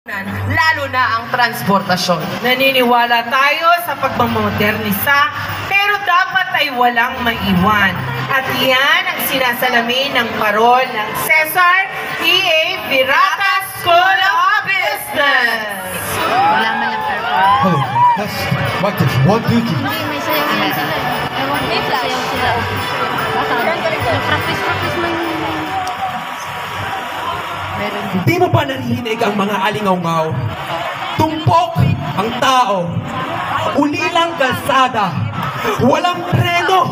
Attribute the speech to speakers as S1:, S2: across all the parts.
S1: lalo na ang transportasyon. Naniniwala tayo sa pagmamodernisa, pero dapat ay walang maiwan. At iyan ang sinasalamin ng parol ng Cesar E.A. Virata School of Business.
S2: Wala man lang performance.
S3: Oh, that's what is 1, 2, 3.
S2: May sayaw sila. Ewan, may sayaw sila. Practice man. Meron.
S3: Hindi mo ba narinig ang mga alingaw-ngaw? Tumpok ang tao. Ulilang kalsada. Walang preno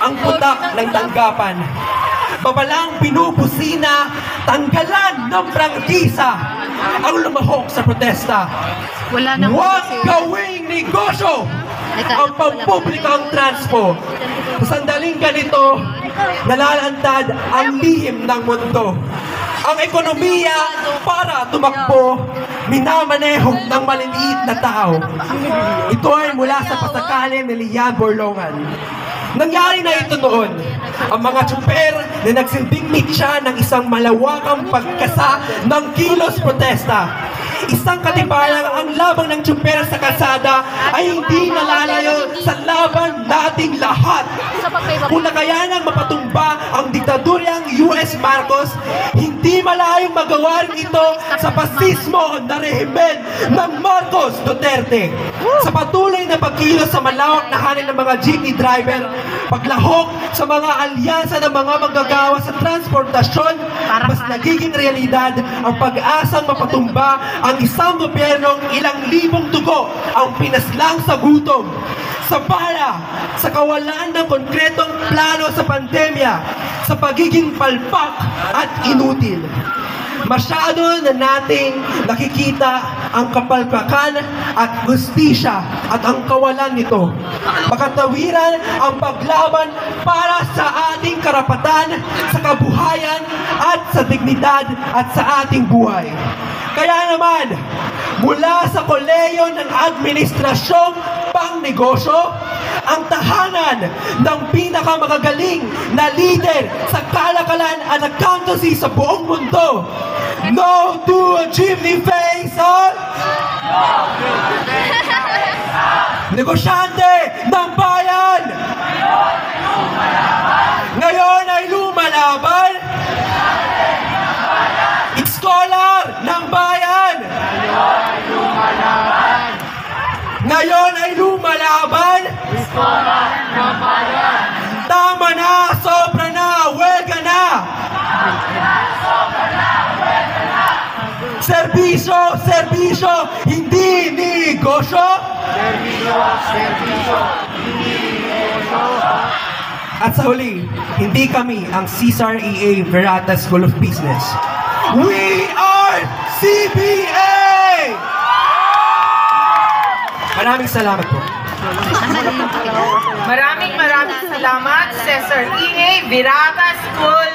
S3: ang putak ng tanggapan. Babalang pinupusina, tanggalan ng prangkisa ang lumahok sa protesta.
S2: Wala na
S3: Huwag gawing negosyo ang pampublikang transpo. Sa sandaling ganito, nalalantad ang lihim ng mundo. Ang ekonomiya para tumakbo, minamaneho ng maliliit na tao. Ito ay mula sa pasakali ni Lian Borlongan. Nangyari na ito noon. Ang mga tsuper na nagsilbing mitya ng isang malawakang pagkasa ng kilos protesta. Isang katibayan ang labang ng tsuper sa kalsada ay hindi nalalayo sa laban nating lahat. Kung nakayanang mapatumba ang diktadoryang US Marcos, hindi malayong magawa rin ito sa pasismo na rehimen ng Marcos Duterte. Sa patuloy na pagkilos sa malawak na hanin ng mga jeepney driver, paglahok sa mga alyansa ng mga manggagawa sa transportasyon, mas nagiging realidad ang pag-asang mapatumba ang isang gobyernong ilang libong dugo ang pinaslang sa gutom, sa bala, sa kawalan ng konkretong plano sa pandemya, sa pagiging palpak at inutil. Masyado na nating nakikita ang kapalpakan at hustisya at ang kawalan nito. Makatawiran ang paglaban para sa ating karapatan, sa kabuhayan at sa dignidad at sa ating buhay. Kaya naman, mula sa koleyo ng administrasyong pangnegosyo, ang tahanan ng pinakamagagaling na leader sa kalakalan at accountancy sa buong mundo. No to a jeepney face on! Negosyante ng bayan! Ngayon ay lumalaban! Scholar ng bayan! Ngayon ay lumalaban!
S1: Scholar ng bayan!
S3: Tama na! Sobra na! Huwega na! Serbisyo! Serbisyo! Hindi negosyo! Serbisyo! Hindi negosyo! At sa huli, hindi kami ang Cesar E.A. Virata School of Business. We are CBA! Maraming salamat po.
S1: Maraming salamat, Cesar E.A. Virata School